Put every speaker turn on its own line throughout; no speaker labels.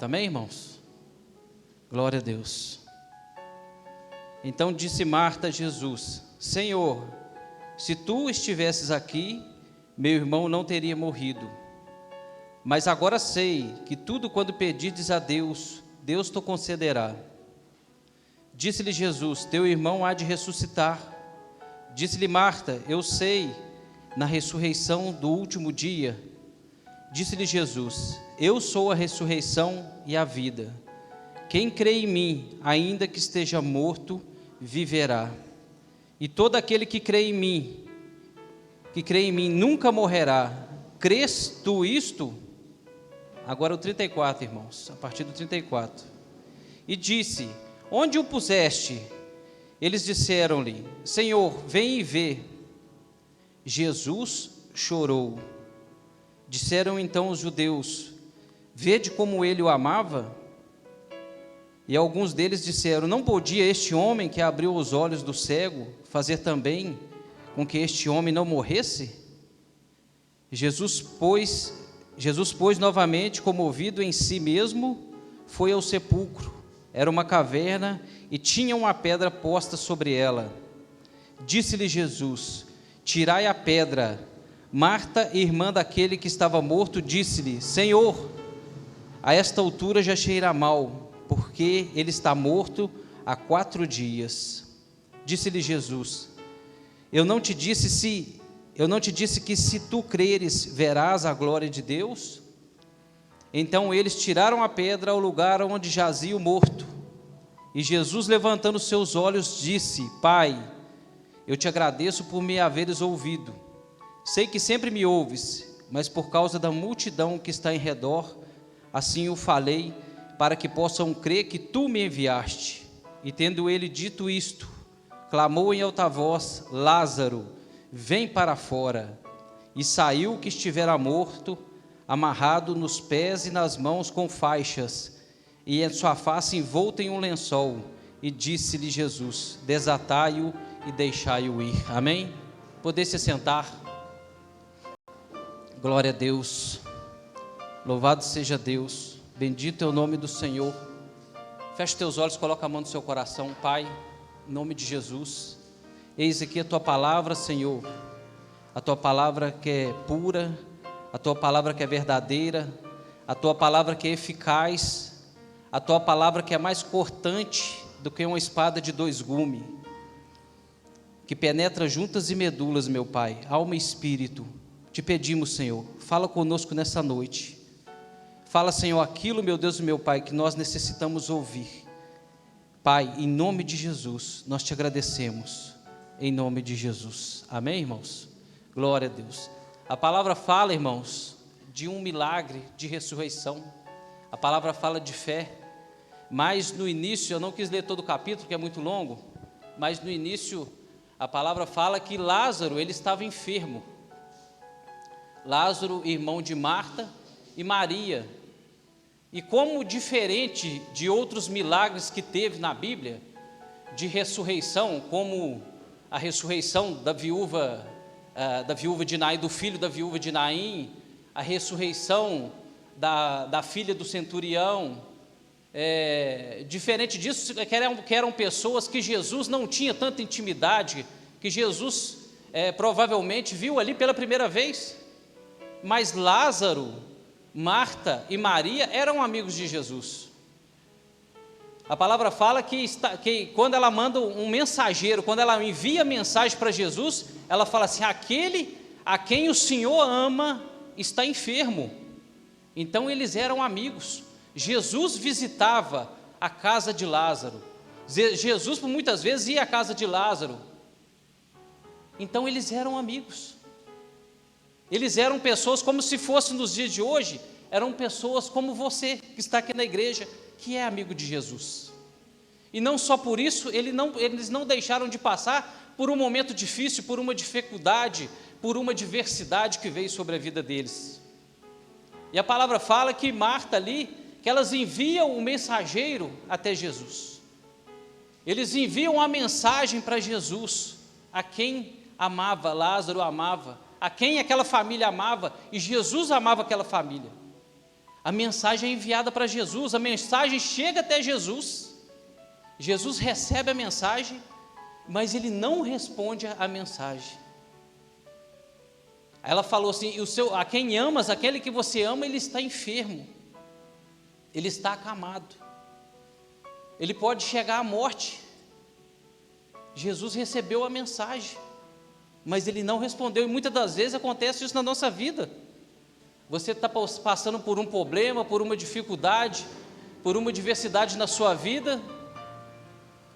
Amém, irmãos? Glória a Deus. Então disse Marta a Jesus: Senhor, se tu estivesses aqui, meu irmão não teria morrido. Mas agora sei que tudo quando pedides a Deus, Deus te concederá. Disse-lhe Jesus: teu irmão há de ressuscitar. Disse-lhe Marta: eu sei, na ressurreição do último dia. Disse-lhe Jesus: eu sou a ressurreição e a vida. Quem crê em mim, ainda que esteja morto, viverá. E todo aquele que crê em mim, nunca morrerá. Crês tu isto? Agora o 34, irmãos, a partir do 34. E disse: onde o puseste? Eles disseram-lhe: Senhor, vem e vê. Jesus chorou. Disseram então os judeus: vede como ele o amava? E alguns deles disseram: não podia este homem que abriu os olhos do cego fazer também com que este homem não morresse? Jesus, pois novamente, comovido em si mesmo, foi ao sepulcro. Era uma caverna e tinha uma pedra posta sobre ela. Disse-lhe Jesus: tirai a pedra. Marta, irmã daquele que estava morto, disse-lhe: Senhor, a esta altura já cheira mal, porque ele está morto há 4 dias. Disse-lhe Jesus: eu não te disse que se tu creres, verás a glória de Deus? Então eles tiraram a pedra ao lugar onde jazia o morto. E Jesus, levantando seus olhos, disse: Pai, eu te agradeço por me haveres ouvido. Sei que sempre me ouves, mas por causa da multidão que está em redor, assim o falei, para que possam crer que tu me enviaste. E tendo ele dito isto, clamou em alta voz: Lázaro, vem para fora. E saiu o que estivera morto, amarrado nos pés e nas mãos com faixas, e em sua face envolto em um lençol. E disse-lhe Jesus: desatai-o e deixai-o ir. Amém? Poder se sentar. Glória a Deus. Louvado seja Deus. Bendito é o nome do Senhor. Feche teus olhos, coloca a mão no seu coração. Pai, em nome de Jesus, eis aqui a tua palavra, Senhor, a tua palavra que é pura, a tua palavra que é verdadeira, a tua palavra que é eficaz, a tua palavra que é mais cortante do que uma espada de 2 gumes, que penetra juntas e medulas, meu Pai, alma e espírito. Te pedimos, Senhor, fala conosco nessa noite. Fala, Senhor, aquilo, meu Deus e meu Pai, que nós necessitamos ouvir. Pai, em nome de Jesus, nós te agradecemos. Em nome de Jesus. Amém, irmãos? Glória a Deus. A palavra fala, irmãos, de um milagre de ressurreição. A palavra fala de fé. Mas no início, eu não quis ler todo o capítulo, que é muito longo, mas no início a palavra fala que Lázaro, ele estava enfermo. Lázaro, irmão de Marta e Maria. E como diferente de outros milagres que teve na Bíblia, de ressurreição, como a ressurreição da viúva de Naim, do filho da viúva de Naim, a ressurreição da filha do centurião, diferente disso, que eram pessoas que Jesus não tinha tanta intimidade, que Jesus provavelmente viu ali pela primeira vez. Mas Lázaro, Marta e Maria eram amigos de Jesus. A palavra fala que quando ela manda um mensageiro, quando ela envia mensagem para Jesus, ela fala assim: aquele a quem o Senhor ama está enfermo. Então eles eram amigos. Jesus visitava a casa de Lázaro. Jesus por muitas vezes ia à casa de Lázaro. Então eles eram amigos. Eles eram pessoas como se fossem nos dias de hoje, eram pessoas como você que está aqui na igreja, que é amigo de Jesus. E não só por isso, eles não deixaram de passar por um momento difícil, por uma dificuldade, por uma adversidade que veio sobre a vida deles. E a palavra fala que Marta ali, que elas enviam o mensageiro até Jesus. Eles enviam a mensagem para Jesus, a quem amava, Lázaro amava, a quem aquela família amava, e Jesus amava aquela família. A mensagem é enviada para Jesus, a mensagem chega até Jesus. Jesus recebe a mensagem, mas ele não responde à mensagem. Aí ela falou assim: a quem amas, aquele que você ama, ele está enfermo, ele está acamado, ele pode chegar à morte. Jesus recebeu a mensagem, mas ele não respondeu, e muitas das vezes acontece isso na nossa vida. Você está passando por um problema, por uma dificuldade, por uma adversidade na sua vida,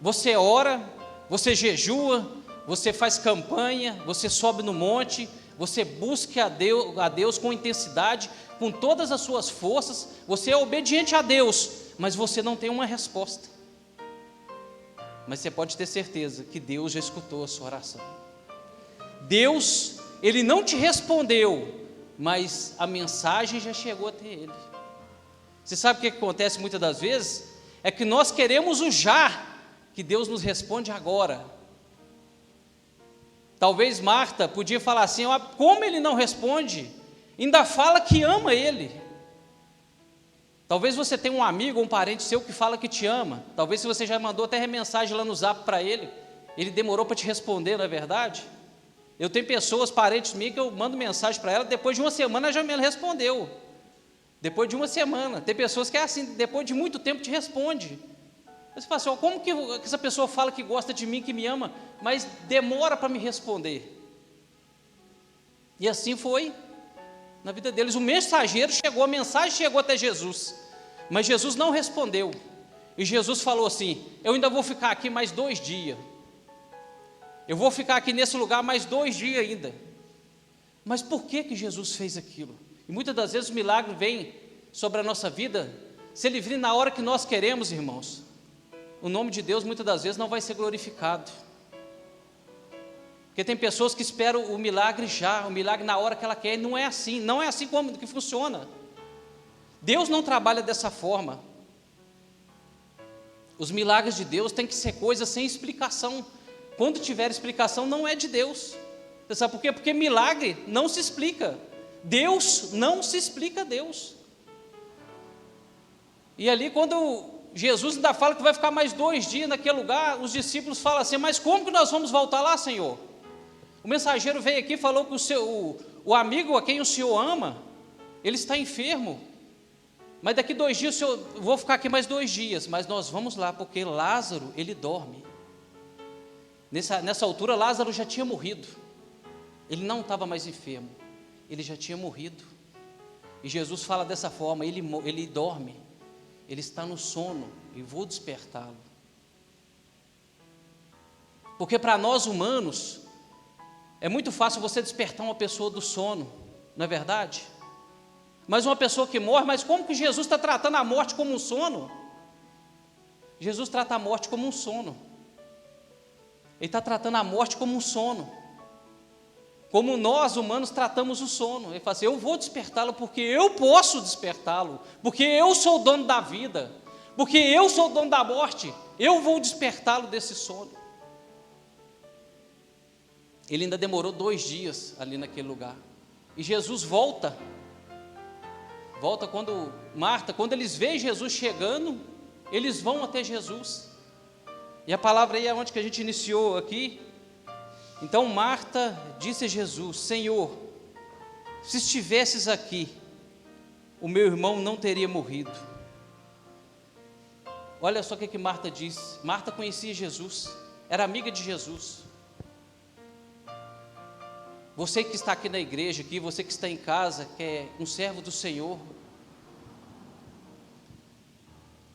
você ora, você jejua, você faz campanha, você sobe no monte, você busca a Deus com intensidade, com todas as suas forças, você é obediente a Deus, mas você não tem uma resposta. Mas você pode ter certeza que Deus já escutou a sua oração. Deus, Ele não te respondeu, mas a mensagem já chegou até Ele. Você sabe o que acontece muitas das vezes? É que nós queremos o já, que Deus nos responde agora. Talvez Marta podia falar assim: como Ele não responde? Ainda fala que ama Ele. Talvez você tenha um amigo ou um parente seu que fala que te ama. Talvez se você já mandou até mensagem lá no Zap para ele, ele demorou para te responder, não é verdade? Eu tenho pessoas, parentes minhas, que eu mando mensagem para ela, depois de uma semana ela já me respondeu. Depois de uma semana. Tem pessoas que é assim, depois de muito tempo te responde. Você fala assim: como que essa pessoa fala que gosta de mim, que me ama, mas demora para me responder? E assim foi na vida deles. O mensageiro chegou, a mensagem chegou até Jesus, mas Jesus não respondeu. E Jesus falou assim: eu ainda vou ficar aqui mais 2 dias. Eu vou ficar aqui nesse lugar mais 2 dias ainda. Mas por que Jesus fez aquilo? E muitas das vezes o milagre vem sobre a nossa vida. Se ele vir na hora que nós queremos, irmãos, o nome de Deus muitas das vezes não vai ser glorificado. Porque tem pessoas que esperam o milagre já, o milagre na hora que ela quer, e não é assim, não é assim como que funciona. Deus não trabalha dessa forma. Os milagres de Deus têm que ser coisas sem explicação. Quando tiver explicação, não é de Deus. Você sabe por quê? Porque milagre não se explica. Deus não se explica a Deus. E ali, quando Jesus ainda fala que vai ficar mais 2 dias naquele lugar, os discípulos falam assim: mas como que nós vamos voltar lá, Senhor? O mensageiro veio aqui e falou que o amigo a quem o Senhor ama, ele está enfermo, mas daqui 2 dias eu vou ficar aqui mais 2 dias, mas nós vamos lá, porque Lázaro, ele dorme. Nessa altura Lázaro já tinha morrido, ele não estava mais enfermo, ele já tinha morrido. E Jesus fala dessa forma: ele dorme, ele está no sono, e vou despertá-lo. Porque para nós humanos é muito fácil você despertar uma pessoa do sono, não é verdade? Mas uma pessoa que morre, mas como que Jesus está tratando a morte como um sono? Jesus trata a morte como um sono. Ele está tratando a morte como um sono, como nós humanos tratamos o sono. Ele fala assim: eu vou despertá-lo porque eu posso despertá-lo, porque eu sou o dono da vida, porque eu sou o dono da morte, eu vou despertá-lo desse sono. Ele ainda demorou 2 dias ali naquele lugar, e Jesus volta quando Marta, quando eles veem Jesus chegando, eles vão até Jesus. E a palavra aí é onde que a gente iniciou aqui. Então Marta disse a Jesus: Senhor, se estivesses aqui, o meu irmão não teria morrido. Olha só o que Marta disse. Marta conhecia Jesus, era amiga de Jesus. Você que está aqui na igreja, aqui, você que está em casa, que é um servo do Senhor,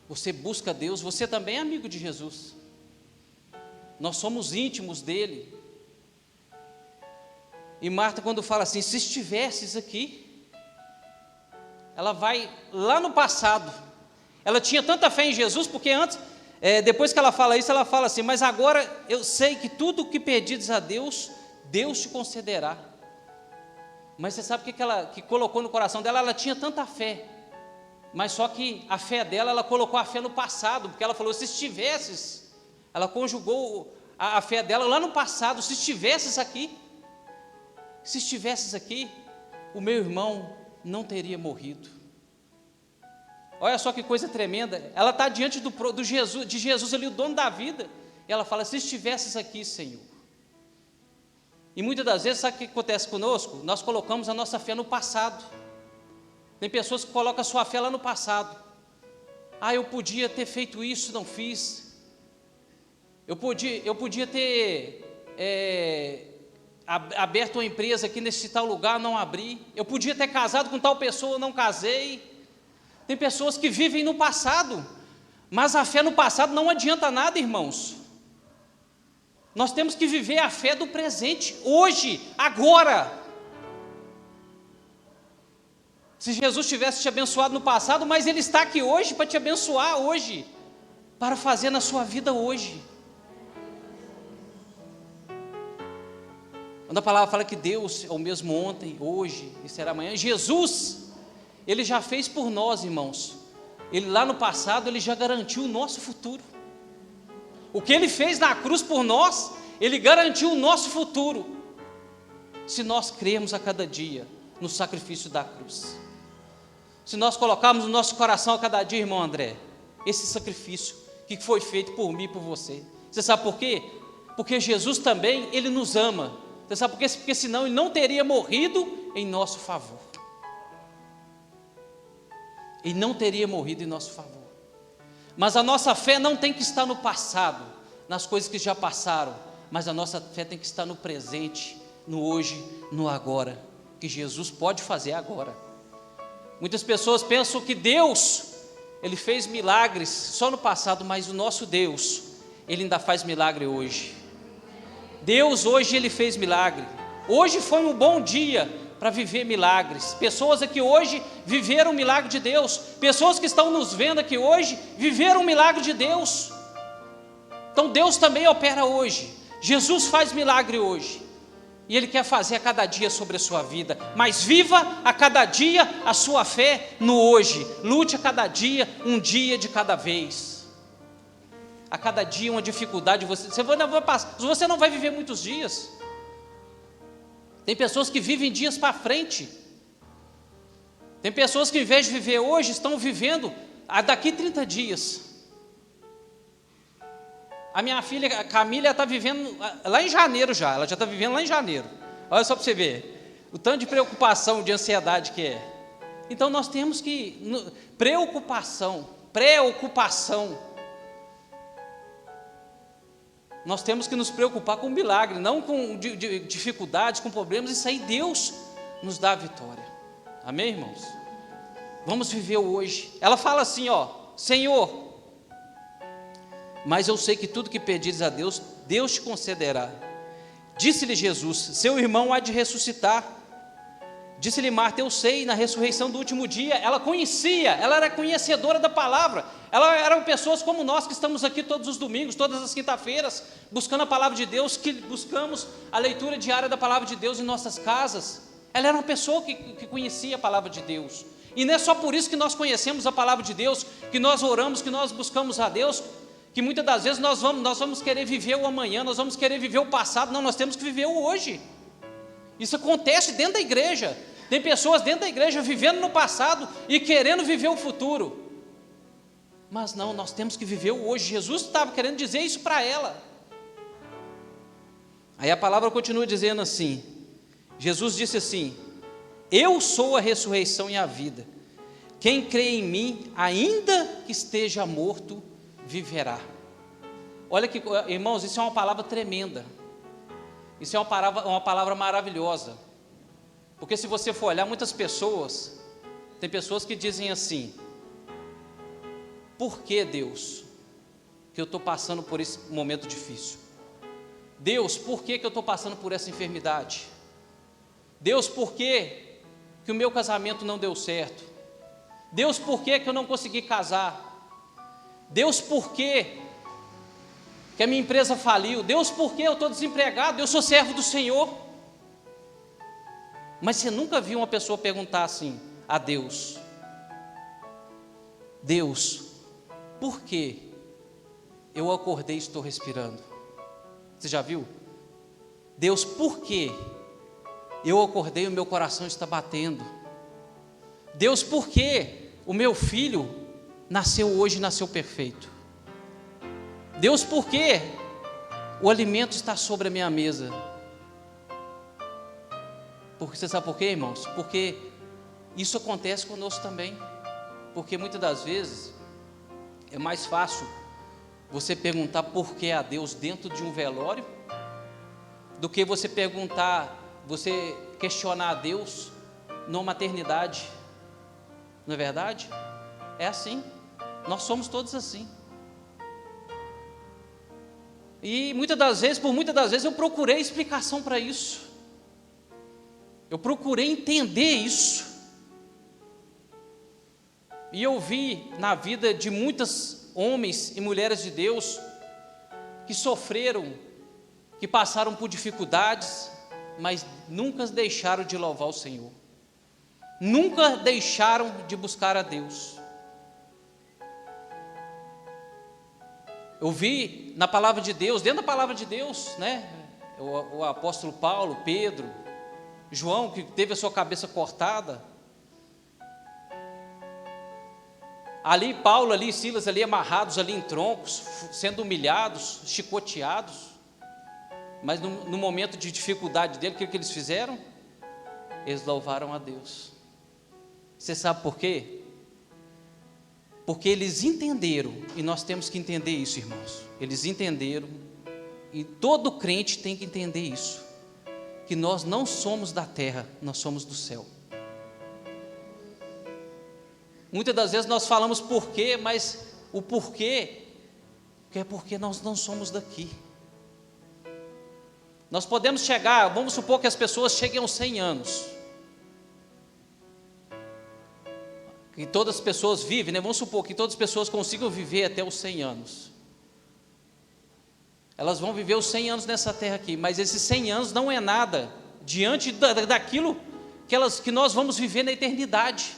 você busca Deus, você também é amigo de Jesus. Nós somos íntimos dele. E Marta, quando fala assim: se estivesses aqui, ela vai lá no passado. Ela tinha tanta fé em Jesus, porque antes, depois que ela fala isso, ela fala assim: mas agora eu sei que tudo o que pedires a Deus, Deus te concederá. Mas você sabe o que ela colocou no coração dela? Ela tinha tanta fé, mas só que a fé dela, ela colocou a fé no passado, porque ela falou: se estivesses, ela conjugou a fé dela lá no passado: se estivesses aqui, o meu irmão não teria morrido. Olha só que coisa tremenda. Ela está diante de Jesus ali, o dono da vida. E ela fala: se estivesses aqui, Senhor. E muitas das vezes, sabe o que acontece conosco? Nós colocamos a nossa fé no passado. Tem pessoas que colocam a sua fé lá no passado. Eu podia ter feito isso, não fiz. Eu podia ter aberto uma empresa aqui nesse tal lugar, não abri. Eu podia ter casado com tal pessoa, não casei. Tem pessoas que vivem no passado, mas a fé no passado não adianta nada, irmãos. Nós temos que viver a fé do presente, hoje, agora. Se Jesus tivesse te abençoado no passado, mas Ele está aqui hoje para te abençoar hoje, para fazer na sua vida hoje. Quando a palavra fala que Deus é o mesmo ontem, hoje e será amanhã, Jesus, Ele já fez por nós, irmãos. Ele lá no passado, Ele já garantiu o nosso futuro. O que Ele fez na cruz por nós, Ele garantiu o nosso futuro, se nós cremos a cada dia no sacrifício da cruz. Se nós colocarmos no nosso coração a cada dia, irmão André, esse sacrifício que foi feito por mim e por você. Você sabe por quê? Porque Jesus também, Ele nos ama. Você sabe por quê? Porque senão Ele não teria morrido em nosso favor. Ele não teria morrido em nosso favor. Mas a nossa fé não tem que estar no passado, nas coisas que já passaram, mas a nossa fé tem que estar no presente, no hoje, no agora, que Jesus pode fazer agora. Muitas pessoas pensam que Deus, Ele fez milagres só no passado, mas o nosso Deus, Ele ainda faz milagre hoje. Deus hoje, Ele fez milagre. Hoje foi um bom dia para viver milagres. Pessoas aqui hoje viveram o milagre de Deus. Pessoas que estão nos vendo aqui hoje viveram o milagre de Deus. Então Deus também opera hoje. Jesus faz milagre hoje. E Ele quer fazer a cada dia sobre a sua vida. Mas viva a cada dia a sua fé no hoje. Lute a cada dia, um dia de cada vez. A cada dia uma dificuldade. Você não vai viver muitos dias. Tem pessoas que vivem dias para frente. Tem pessoas que, em vez de viver hoje, estão vivendo daqui 30 dias. A minha filha, a Camila, está vivendo lá em janeiro já. Ela já está vivendo lá em janeiro. Olha só para você ver. O tanto de preocupação, de ansiedade que é. Então nós temos que... preocupação. Nós temos que nos preocupar com o milagre, não com dificuldades, com problemas. Isso aí Deus nos dá a vitória. Amém, irmãos? Vamos viver o hoje. Ela fala assim, Senhor, mas eu sei que tudo que pedires a Deus, Deus te concederá. Disse-lhe Jesus: seu irmão há de ressuscitar. Disse-lhe Marta: eu sei, na ressurreição do último dia. Ela conhecia, ela era conhecedora da palavra. Eram pessoas como nós que estamos aqui todos os domingos, todas as quinta-feiras, buscando a palavra de Deus, que buscamos a leitura diária da palavra de Deus em nossas casas. Ela era uma pessoa que conhecia a palavra de Deus. E não é só por isso que nós conhecemos a palavra de Deus, que nós oramos, que nós buscamos a Deus, que muitas das vezes nós vamos querer viver o amanhã, nós vamos querer viver o passado. Não, nós temos que viver o hoje. Isso acontece dentro da igreja. Tem pessoas dentro da igreja vivendo no passado e querendo viver o futuro. Mas não, nós temos que viver o hoje. Jesus estava querendo dizer isso para ela. Aí a palavra continua dizendo assim. Jesus disse assim: eu sou a ressurreição e a vida. Quem crê em mim, ainda que esteja morto, viverá. Olha que, irmãos, isso é uma palavra tremenda. Isso é uma palavra maravilhosa. Porque se você for olhar, muitas pessoas, tem pessoas que dizem assim: por que, Deus, que eu estou passando por esse momento difícil? Deus, por que eu estou passando por essa enfermidade? Deus, por que o meu casamento não deu certo? Deus, por que eu não consegui casar? Deus, por que a minha empresa faliu? Deus, por que eu estou desempregado? Eu sou servo do Senhor. Mas você nunca viu uma pessoa perguntar assim a Deus: Deus, por que eu acordei e estou respirando? Você já viu? Deus, por que eu acordei e o meu coração está batendo? Deus, por que o meu filho nasceu hoje, nasceu perfeito. Deus, por quê? O alimento está sobre a minha mesa. Porque você sabe por quê, irmãos? Porque isso acontece conosco também. Porque muitas das vezes é mais fácil você perguntar por que a Deus dentro de um velório do que você questionar a Deus numa maternidade. Não é verdade? É assim. Nós somos todos assim. E por muitas das vezes eu procurei explicação para isso. Eu procurei entender isso. E eu vi na vida de muitos homens e mulheres de Deus que sofreram, que passaram por dificuldades, mas nunca deixaram de louvar o Senhor. Nunca deixaram de buscar a Deus. Eu vi na palavra de Deus, dentro da palavra de Deus, né? O apóstolo Paulo, Pedro, João, que teve a sua cabeça cortada. Ali Paulo, ali Silas, ali amarrados ali em troncos, sendo humilhados, chicoteados. Mas no momento de dificuldade dele, o que eles fizeram? Eles louvaram a Deus. Você sabe por quê? Porque eles entenderam, e nós temos que entender isso, irmãos. Eles entenderam, e todo crente tem que entender isso, que nós não somos da terra, nós somos do céu. Muitas das vezes nós falamos porquê, mas o porquê é porque nós não somos daqui. Nós podemos chegar, vamos supor que as pessoas cheguem aos 100 anos, que todas as pessoas vivem, né? Vamos supor que todas as pessoas consigam viver até os 100 anos. Elas vão viver os 100 anos nessa terra aqui, mas esses 100 anos não é nada diante daquilo que nós vamos viver na eternidade.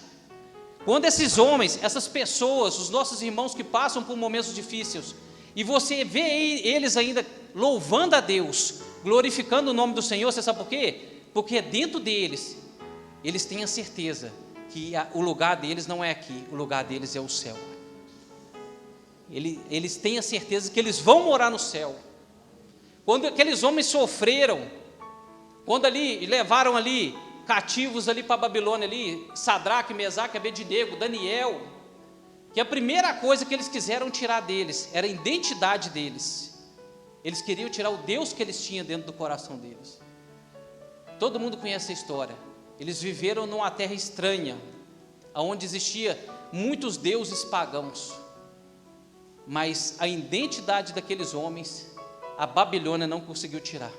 Quando esses homens, essas pessoas, os nossos irmãos que passam por momentos difíceis, e você vê eles ainda louvando a Deus, glorificando o nome do Senhor, você sabe por quê? Porque dentro deles, eles têm a certeza que o lugar deles não é aqui, o lugar deles é o céu. Eles têm a certeza que eles vão morar no céu. Quando aqueles homens sofreram, quando ali levaram ali cativos ali para a Babilônia ali, Sadraque, Mesaque, Abednego, Daniel, que a primeira coisa que eles quiseram tirar deles era a identidade deles. Eles queriam tirar o Deus que eles tinham dentro do coração deles. Todo mundo conhece a história. Eles viveram numa terra estranha, onde existia muitos deuses pagãos, mas a identidade daqueles homens, a Babilônia não conseguiu tirar.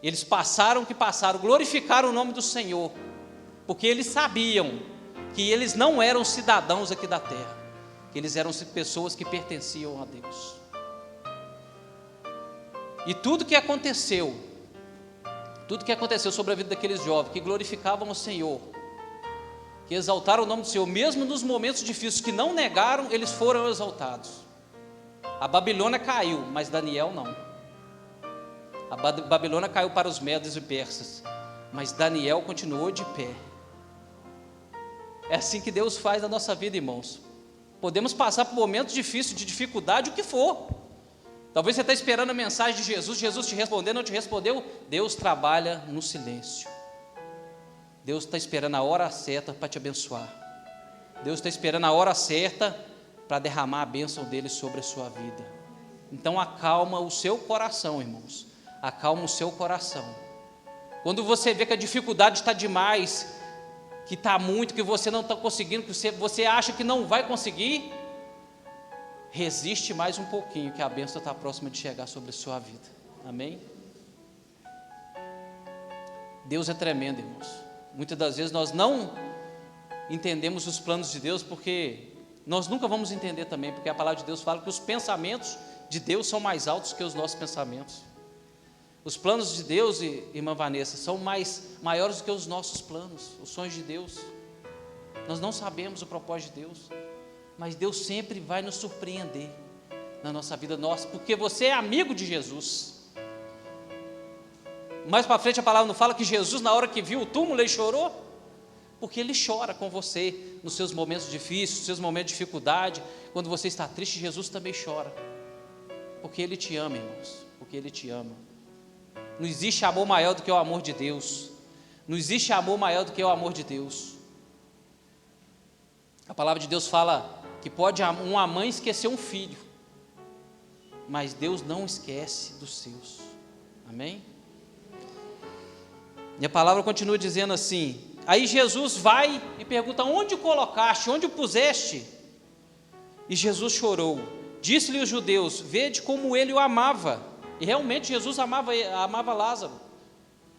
Eles passaram o que passaram, glorificaram o nome do Senhor, porque eles sabiam que eles não eram cidadãos aqui da terra, que eles eram pessoas que pertenciam a Deus. E tudo que aconteceu sobre a vida daqueles jovens, que glorificavam o Senhor, que exaltaram o nome do Senhor, mesmo nos momentos difíceis que não negaram, eles foram exaltados. A Babilônia caiu, mas Daniel não. A Babilônia caiu para os medos e persas, mas Daniel continuou de pé. É assim que Deus faz na nossa vida, irmãos. Podemos passar por momentos difíceis, de dificuldade, o que for. Talvez você está esperando a mensagem de Jesus, Jesus te respondeu, não te respondeu. Deus trabalha no silêncio. Deus está esperando a hora certa para te abençoar. Deus está esperando a hora certa para derramar a bênção dele sobre a sua vida. Então acalma o seu coração, irmãos. Acalma o seu coração. Quando você vê que a dificuldade está demais, que está muito, que você não está conseguindo, que você acha que não vai conseguir, resiste mais um pouquinho, que a bênção está próxima de chegar sobre a sua vida. Amém? Deus é tremendo, irmãos. Muitas das vezes nós não entendemos os planos de Deus, porque nós nunca vamos entender também, porque a palavra de Deus fala que os pensamentos de Deus são mais altos que os nossos pensamentos. Os planos de Deus, irmã Vanessa, são maiores do que os nossos planos, os sonhos de Deus. Nós não sabemos o propósito de Deus, mas Deus sempre vai nos surpreender na nossa vida, porque você é amigo de Jesus. Mais para frente a palavra não fala que Jesus, na hora que viu o túmulo, ele chorou? porque Ele chora com você nos seus momentos difíceis, nos seus momentos de dificuldade. Quando você está triste, Jesus também chora, porque Ele te ama, irmãos, porque Ele te ama. Não existe amor maior do que o amor de Deus. Não existe amor maior do que o amor de Deus. A palavra de Deus fala que pode uma mãe esquecer um filho, mas Deus não esquece dos seus. Amém? E a palavra continua dizendo assim: aí Jesus vai e pergunta: onde o colocaste, onde o puseste? E Jesus chorou. Disse-lhe os judeus: vede como ele o amava. E realmente Jesus amava Lázaro.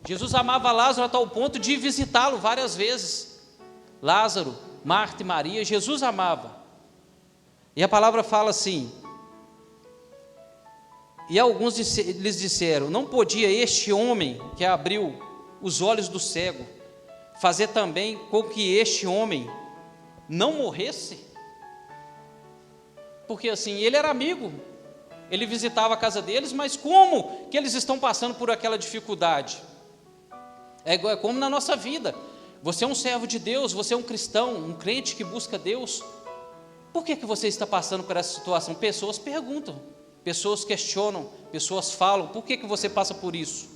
Jesus amava Lázaro a tal ponto de visitá-lo várias vezes. Lázaro, Marta e Maria, Jesus amava. E a palavra fala assim: e alguns lhes disseram: não podia este homem que abriu os olhos do cego fazer também com que este homem não morresse? Porque assim, ele era amigo, ele visitava a casa deles, mas como que eles estão passando por aquela dificuldade? É como na nossa vida. Você é um servo de Deus, você é um cristão, um crente que busca Deus. Por que você está passando por essa situação? Pessoas perguntam, pessoas questionam, pessoas falam: por que você passa por isso?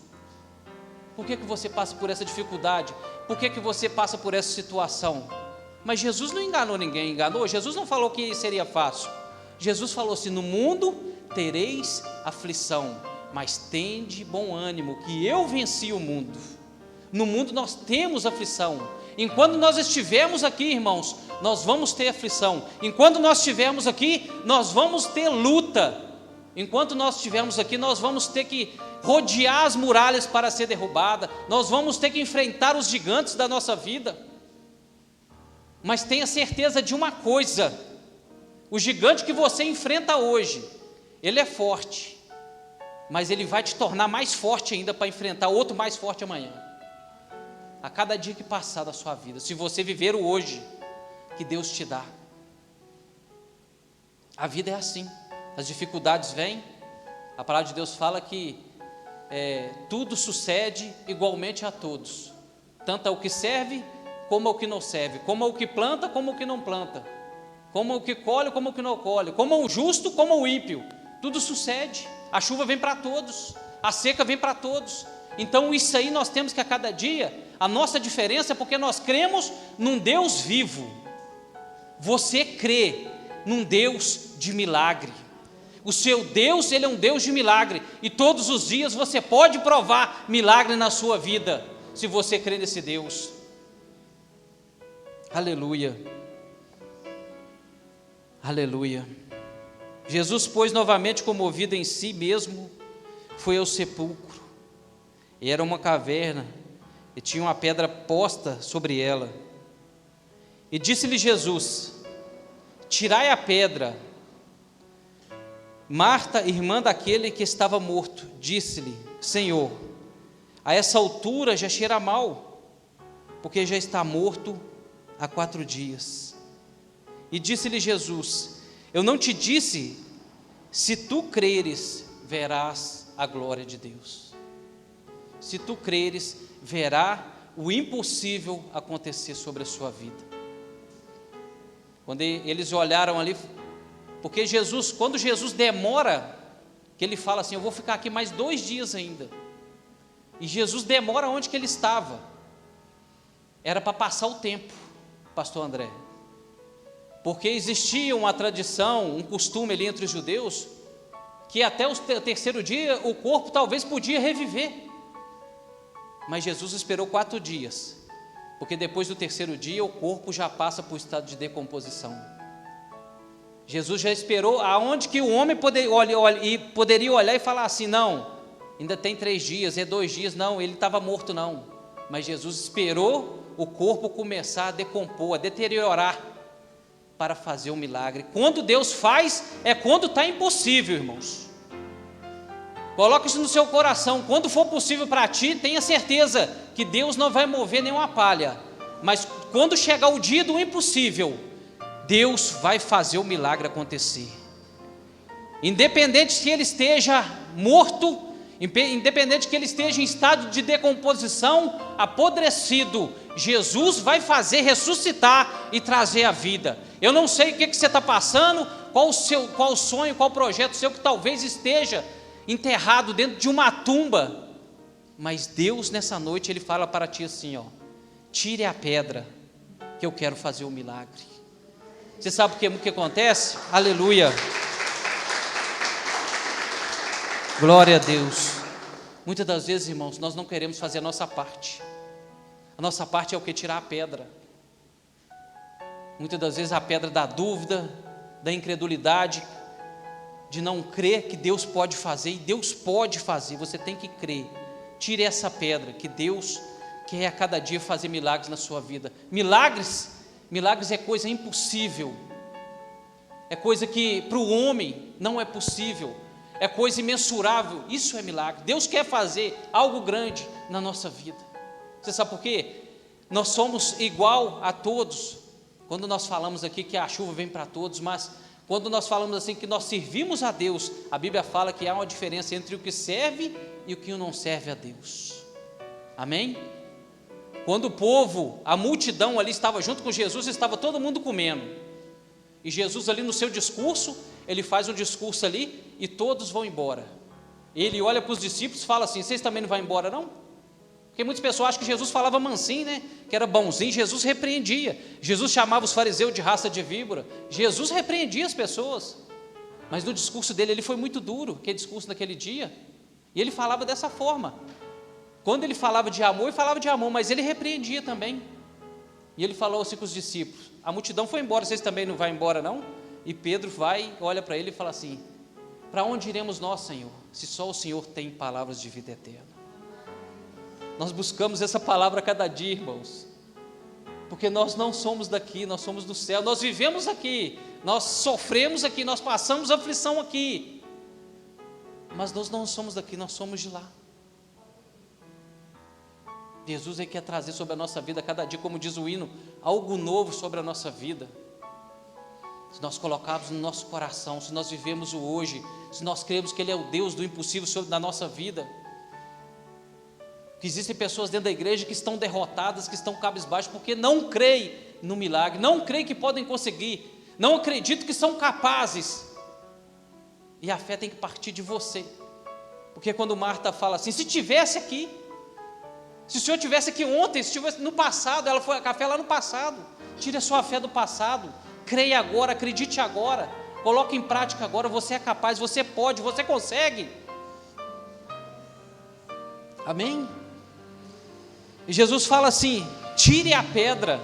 Por que você passa por essa dificuldade? Por que você passa por essa situação? Mas Jesus não enganou ninguém, enganou? Jesus não falou que seria fácil. Jesus falou assim: no mundo tereis aflição, mas tende bom ânimo, que eu venci o mundo. No mundo nós temos aflição. Enquanto nós estivermos aqui, irmãos, nós vamos ter aflição. Enquanto nós estivermos aqui, nós vamos ter luta. Enquanto nós estivermos aqui, nós vamos ter que rodear as muralhas para ser derrubada. Nós vamos ter que enfrentar os gigantes da nossa vida. Mas tenha certeza de uma coisa: o gigante que você enfrenta hoje, ele é forte, mas ele vai te tornar mais forte ainda para enfrentar outro mais forte amanhã. A cada dia que passar da sua vida, se você viver o hoje que Deus te dá. A vida é assim, as dificuldades vêm. A palavra de Deus fala que tudo sucede igualmente a todos, tanto ao que serve como ao que não serve, como ao que planta como ao que não planta, como ao que colhe como ao que não colhe, como ao justo como ao ímpio. Tudo sucede. A chuva vem para todos, a seca vem para todos. Então isso aí nós temos que a cada dia, a nossa diferença é porque nós cremos num Deus vivo. Você crê num Deus de milagre. O seu Deus, Ele é um Deus de milagre, e todos os dias você pode provar milagre na sua vida, se você crê nesse Deus. Aleluia, aleluia. Jesus, pois, novamente comovido em si mesmo, foi ao sepulcro. E era uma caverna, e tinha uma pedra posta sobre ela. E disse-lhe Jesus: tirai a pedra. Marta, irmã daquele que estava morto, disse-lhe: Senhor, a essa altura já cheira mal, porque já está morto há 4 dias. E disse-lhe Jesus: eu não te disse, se tu creres, verás a glória de Deus. Se tu creres, verá o impossível acontecer sobre a sua vida. Quando eles olharam ali, porque Jesus, quando Jesus demora, que ele fala assim: eu vou ficar aqui mais 2 dias ainda. E Jesus demora onde que ele estava. Era para passar o tempo, pastor André. Porque existia uma tradição, um costume ali entre os judeus, que até o 3º dia o corpo talvez podia reviver. Mas Jesus esperou 4 dias, porque depois do 3º dia o corpo já passa por estado de decomposição. Jesus já esperou aonde que o homem poderia olhar e falar assim: não, ainda tem 3 dias, é 2 dias, não, ele estava morto não. Mas Jesus esperou o corpo começar a decompor, a deteriorar, para fazer um milagre. Quando Deus faz, é quando está impossível, irmãos. Coloque isso no seu coração. Quando for possível para ti, tenha certeza que Deus não vai mover nenhuma palha. Mas quando chegar o dia do impossível, Deus vai fazer o milagre acontecer. Independente se ele esteja morto, independente que ele esteja em estado de decomposição, apodrecido, Jesus vai fazer ressuscitar e trazer a vida. Eu não sei o que você está passando, qual o sonho, qual o projeto seu que talvez esteja enterrado dentro de uma tumba, mas Deus nessa noite Ele fala para ti assim, ó: tire a pedra, que eu quero fazer o milagre. Você sabe o que acontece? Aleluia, glória a Deus. Muitas das vezes, irmãos, nós não queremos fazer a nossa parte. A nossa parte é o que? Tirar a pedra. Muitas das vezes a pedra da dúvida, da incredulidade, de não crer que Deus pode fazer, e Deus pode fazer, você tem que crer. Tire essa pedra, que Deus quer a cada dia fazer milagres na sua vida. Milagres é coisa impossível, é coisa que para o homem não é possível, é coisa imensurável. Isso é milagre. Deus quer fazer algo grande na nossa vida. Você sabe por quê? Nós somos igual a todos. Quando nós falamos aqui que a chuva vem para todos, mas quando nós falamos assim que nós servimos a Deus, a Bíblia fala que há uma diferença entre o que serve e o que não serve a Deus. Amém? Quando o povo, a multidão ali estava junto com Jesus, estava todo mundo comendo, e Jesus ali no seu discurso, Ele faz um discurso ali e todos vão embora. Ele olha para os discípulos e fala assim: vocês também não vão embora não? Porque muitas pessoas acham que Jesus falava mansinho, né? Que era bonzinho. Jesus repreendia. Jesus chamava os fariseus de raça de víbora. Jesus repreendia as pessoas. Mas no discurso dele, ele foi muito duro, aquele discurso naquele dia. E ele falava dessa forma. Quando ele falava de amor, ele falava de amor, mas ele repreendia também. E ele falou assim com os discípulos: a multidão foi embora, vocês também não vão embora não? E Pedro vai, olha para ele e fala assim: para onde iremos nós, Senhor, se só o Senhor tem palavras de vida eterna? Nós buscamos essa palavra a cada dia, irmãos, porque nós não somos daqui, nós somos do céu, nós vivemos aqui, nós sofremos aqui, nós passamos aflição aqui, mas nós não somos daqui, nós somos de lá. Jesus quer trazer sobre a nossa vida a cada dia, como diz o hino, algo novo sobre a nossa vida. Se nós colocarmos no nosso coração, se nós vivemos o hoje, se nós cremos que Ele é o Deus do impossível sobre a nossa vida. Que existem pessoas dentro da igreja que estão derrotadas, que estão cabisbaixas, porque não creem no milagre, não creem que podem conseguir, não acreditam que são capazes. E a fé tem que partir de você. Porque quando Marta fala assim: se tivesse aqui, se o Senhor tivesse aqui ontem, se tivesse no passado, ela foi a café lá no passado. Tire a sua fé do passado, creia agora, acredite agora, coloque em prática agora. Você é capaz, você pode, você consegue. Amém? E Jesus fala assim: tire a pedra,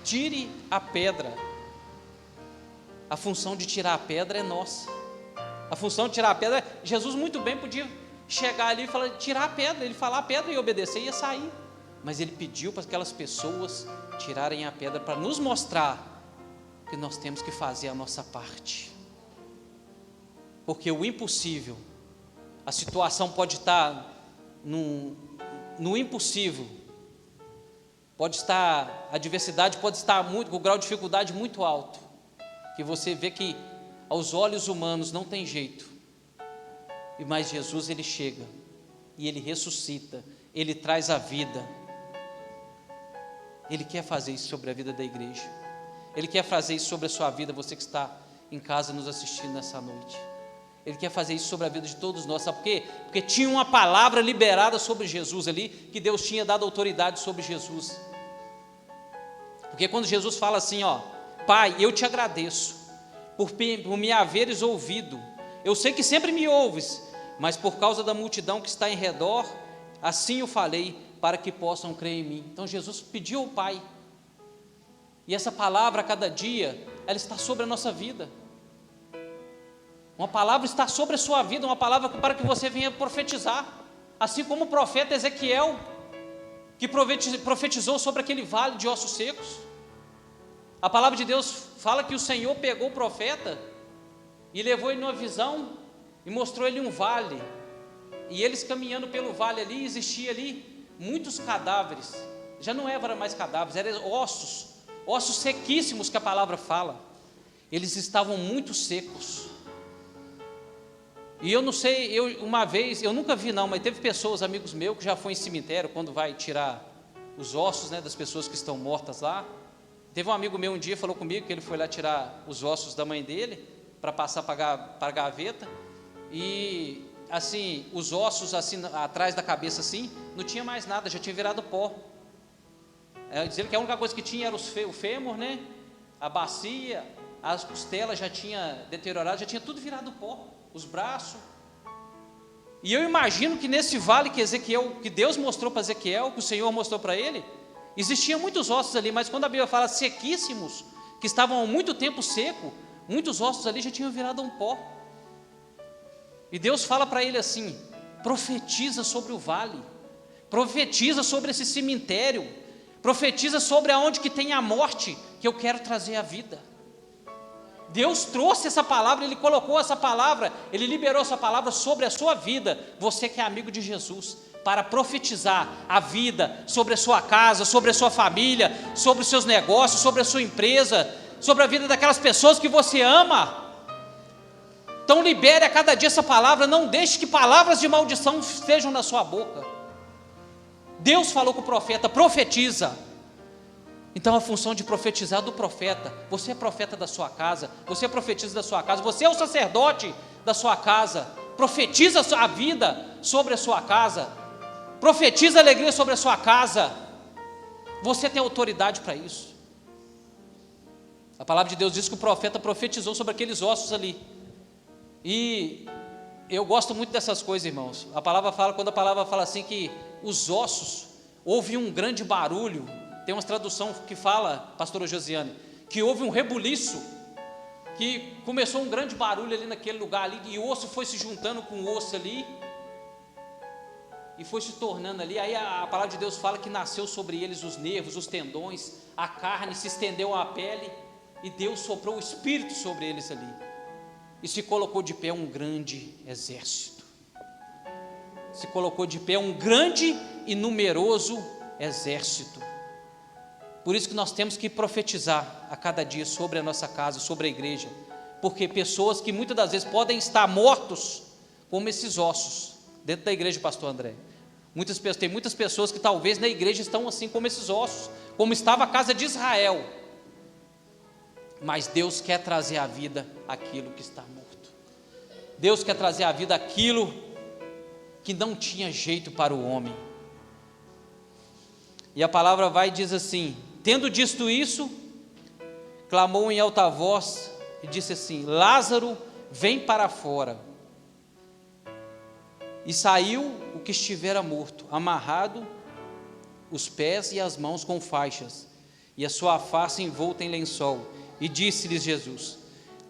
tire a pedra. A função de tirar a pedra é nossa. A função de tirar a pedra, Jesus muito bem podia chegar ali e falar, tirar a pedra, ele falar a pedra e obedecer, ia sair. Mas ele pediu para aquelas pessoas tirarem a pedra para nos mostrar que nós temos que fazer a nossa parte. Porque o impossível, a situação pode estar no impossível, pode estar, a adversidade pode estar muito, com o grau de dificuldade muito alto, que você vê que aos olhos humanos não tem jeito, mas Jesus ele chega, e Ele ressuscita, Ele traz a vida. Ele quer fazer isso sobre a vida da igreja, Ele quer fazer isso sobre a sua vida, você que está em casa nos assistindo nessa noite. Ele quer fazer isso sobre a vida de todos nós, sabe por quê? Porque tinha uma palavra liberada sobre Jesus ali, que Deus tinha dado autoridade sobre Jesus. Porque quando Jesus fala assim, ó: Pai, eu te agradeço por me haveres ouvido, eu sei que sempre me ouves, mas por causa da multidão que está em redor, assim eu falei, para que possam crer em mim. Então Jesus pediu ao Pai, e essa palavra a cada dia, ela está sobre a nossa vida. Uma palavra está sobre a sua vida, uma palavra para que você venha profetizar, assim como o profeta Ezequiel, que profetizou sobre aquele vale de ossos secos. A palavra de Deus fala que o Senhor pegou o profeta e levou ele numa visão e mostrou ele um vale, e eles caminhando pelo vale ali, existia ali muitos cadáveres, já não eram mais cadáveres, eram ossos sequíssimos que a palavra fala. Eles estavam muito secos. E eu não sei, uma vez, eu nunca vi não, mas teve pessoas, amigos meus, que já foi em cemitério, quando vai tirar os ossos, né, das pessoas que estão mortas lá. Teve um amigo meu um dia, falou comigo que ele foi lá tirar os ossos da mãe dele, para passar para a gaveta, e assim, os ossos assim, atrás da cabeça assim, não tinha mais nada, já tinha virado pó. Dizendo que a única coisa que tinha era o fêmur, né, a bacia, as costelas já tinha deteriorado, já tinha tudo virado pó, os braços. E eu imagino que nesse vale que Deus mostrou para Ezequiel, que o Senhor mostrou para ele, existiam muitos ossos ali, mas quando a Bíblia fala sequíssimos, que estavam há muito tempo seco, muitos ossos ali já tinham virado um pó. E Deus fala para ele assim: profetiza sobre o vale, profetiza sobre esse cemitério, profetiza sobre aonde que tem a morte, que eu quero trazer a vida. Deus trouxe essa palavra, Ele colocou essa palavra, Ele liberou essa palavra sobre a sua vida, você que é amigo de Jesus, para profetizar a vida sobre a sua casa, sobre a sua família, sobre os seus negócios, sobre a sua empresa, sobre a vida daquelas pessoas que você ama. Então libere a cada dia essa palavra, não deixe que palavras de maldição estejam na sua boca. Deus falou com o profeta: profetiza. Então a função de profetizar do profeta, você é profeta da sua casa, você é profetiza da sua casa, você é o sacerdote da sua casa, profetiza a vida sobre a sua casa, profetiza a alegria sobre a sua casa, você tem autoridade para isso. A palavra de Deus diz que o profeta profetizou sobre aqueles ossos ali, e eu gosto muito dessas coisas, irmãos. Quando a palavra fala assim que os ossos, houve um grande barulho. Tem uma tradução que fala, pastora Josiane, que houve um rebuliço, que começou um grande barulho ali naquele lugar ali, e o osso foi se juntando com o osso ali, e foi se tornando ali. Aí a palavra de Deus fala que nasceu sobre eles os nervos, os tendões, a carne, se estendeu à pele, e Deus soprou o Espírito sobre eles ali, e se colocou de pé um grande exército, se colocou de pé um grande e numeroso exército. Por isso que nós temos que profetizar a cada dia sobre a nossa casa, sobre a igreja, porque pessoas que muitas das vezes podem estar mortos, como esses ossos, dentro da igreja, pastor André, tem muitas pessoas que talvez na igreja estão assim como esses ossos, como estava a casa de Israel, mas Deus quer trazer à vida aquilo que está morto, Deus quer trazer à vida aquilo que não tinha jeito para o homem. E a palavra vai e diz assim: tendo dito isso, clamou em alta voz e disse assim: Lázaro, vem para fora. E saiu o que estivera morto, amarrado os pés e as mãos com faixas, e a sua face envolta em lençol. E disse-lhes Jesus: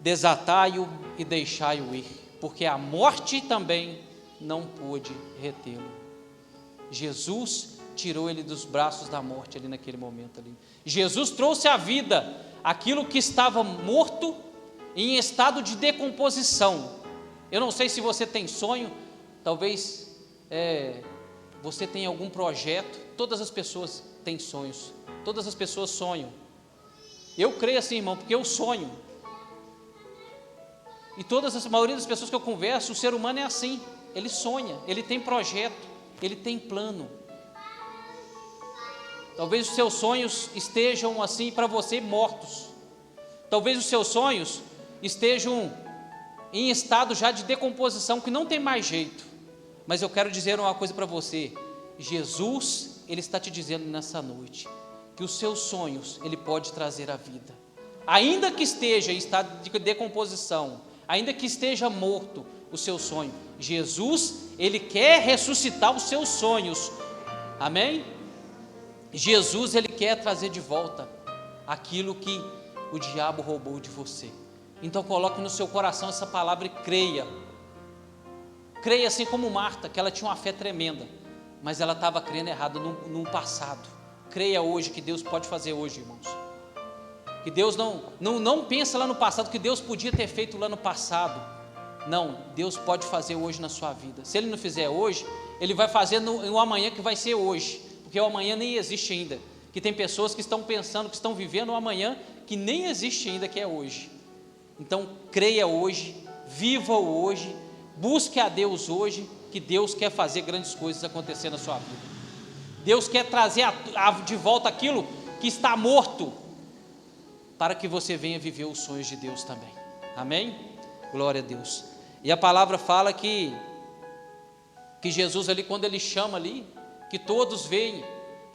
desatai-o e deixai-o ir, porque a morte também não pôde retê-lo. Jesus tirou ele dos braços da morte ali naquele momento ali. Jesus trouxe à vida aquilo que estava morto, em estado de decomposição. Eu não sei se você tem sonho, talvez você tenha algum projeto. Todas as pessoas têm sonhos, todas as pessoas sonham. Eu creio assim, irmão, porque eu sonho. E a maioria das pessoas que eu converso, o ser humano é assim, ele sonha, ele tem projeto, ele tem plano. Talvez os seus sonhos estejam assim para você mortos. Talvez os seus sonhos estejam em estado já de decomposição, que não tem mais jeito. Mas eu quero dizer uma coisa para você: Jesus, Ele está te dizendo nessa noite, que os seus sonhos, Ele pode trazer à vida. Ainda que esteja em estado de decomposição, ainda que esteja morto o seu sonho, Jesus, Ele quer ressuscitar os seus sonhos. Amém? Jesus, Ele quer trazer de volta aquilo que o diabo roubou de você. Então coloque no seu coração essa palavra e creia. Creia assim como Marta, que ela tinha uma fé tremenda, mas ela estava crendo errado no passado. Creia hoje que Deus pode fazer hoje, irmãos. Que Deus não pensa lá no passado, que Deus podia ter feito lá no passado. Não, Deus pode fazer hoje na sua vida. Se Ele não fizer hoje, Ele vai fazer no amanhã, que vai ser hoje, porque o amanhã nem existe ainda. Que tem pessoas que estão pensando, que estão vivendo o amanhã, que nem existe ainda, que é hoje. Então creia hoje, viva o hoje, busque a Deus hoje, que Deus quer fazer grandes coisas acontecer na sua vida. Deus quer trazer de volta aquilo que está morto, para que você venha viver os sonhos de Deus também. Amém? Glória a Deus. E a palavra fala que Jesus ali, quando ele chama ali, que todos veem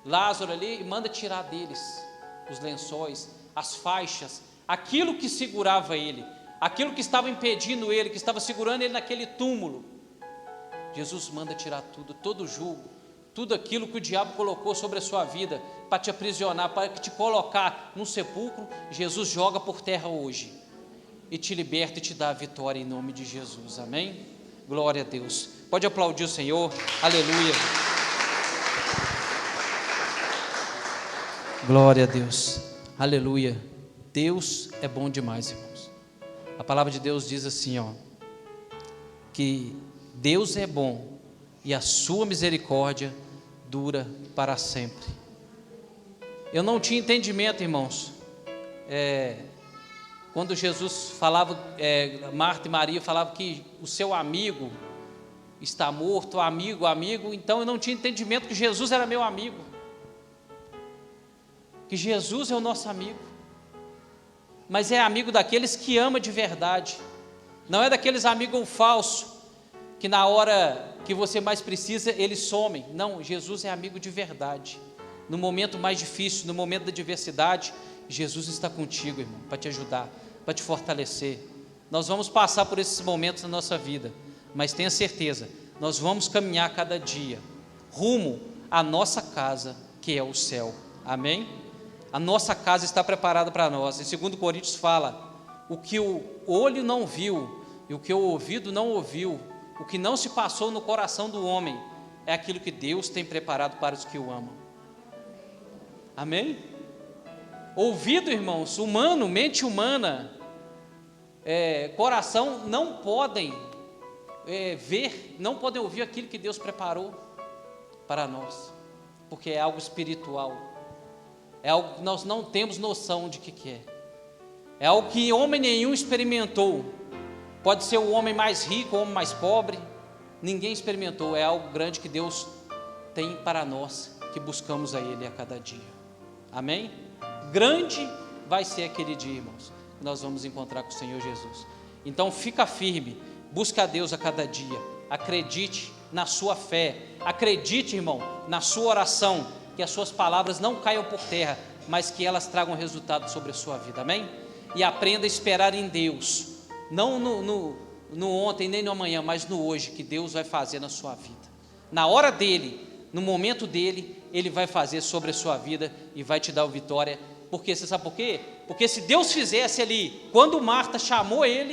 Lázaro ali, e manda tirar deles os lençóis, as faixas, aquilo que segurava ele, aquilo que estava impedindo ele, que estava segurando ele naquele túmulo. Jesus manda tirar tudo, todo o jugo, tudo aquilo que o diabo colocou sobre a sua vida, para te aprisionar, para te colocar num sepulcro. Jesus joga por terra hoje, e te liberta e te dá a vitória em nome de Jesus. Amém? Glória a Deus. Pode aplaudir o Senhor. Aleluia. Glória a Deus. Aleluia. Deus é bom demais, irmãos. A palavra de Deus diz assim, que Deus é bom e a sua misericórdia dura para sempre. Eu não tinha entendimento, irmãos, quando Jesus falava, Marta e Maria falavam que o seu amigo está morto, amigo, então eu não tinha entendimento que Jesus era meu amigo, que Jesus é o nosso amigo, mas é amigo daqueles que ama de verdade, não é daqueles amigos falsos, que na hora que você mais precisa, eles somem. Não, Jesus é amigo de verdade. No momento mais difícil, no momento da adversidade, Jesus está contigo, irmão, para te ajudar, para te fortalecer. Nós vamos passar por esses momentos na nossa vida, mas tenha certeza, nós vamos caminhar cada dia rumo à nossa casa, que é o céu. Amém? A nossa casa está preparada para nós. Em 2 Coríntios fala: o que o olho não viu e o que o ouvido não ouviu, o que não se passou no coração do homem, é aquilo que Deus tem preparado para os que o amam. Amém? Ouvido, irmãos, humano, mente humana, coração, não podem ver, não podem ouvir aquilo que Deus preparou para nós, porque é algo espiritual, é algo que nós não temos noção de que é algo que homem nenhum experimentou. Pode ser o homem mais rico, o homem mais pobre, ninguém experimentou. É algo grande que Deus tem para nós, que buscamos a Ele a cada dia. Amém? Grande vai ser aquele dia, irmãos, que nós vamos encontrar com o Senhor Jesus. Então fica firme, busca a Deus a cada dia, acredite na sua fé, acredite, irmão, na sua oração, que as suas palavras não caiam por terra, mas que elas tragam resultado sobre a sua vida. Amém? E aprenda a esperar em Deus, não no ontem nem no amanhã, mas no hoje, que Deus vai fazer na sua vida. Na hora dele, no momento dele, Ele vai fazer sobre a sua vida e vai te dar a vitória. Porque você sabe por quê? Porque se Deus fizesse ali, quando Marta chamou Ele,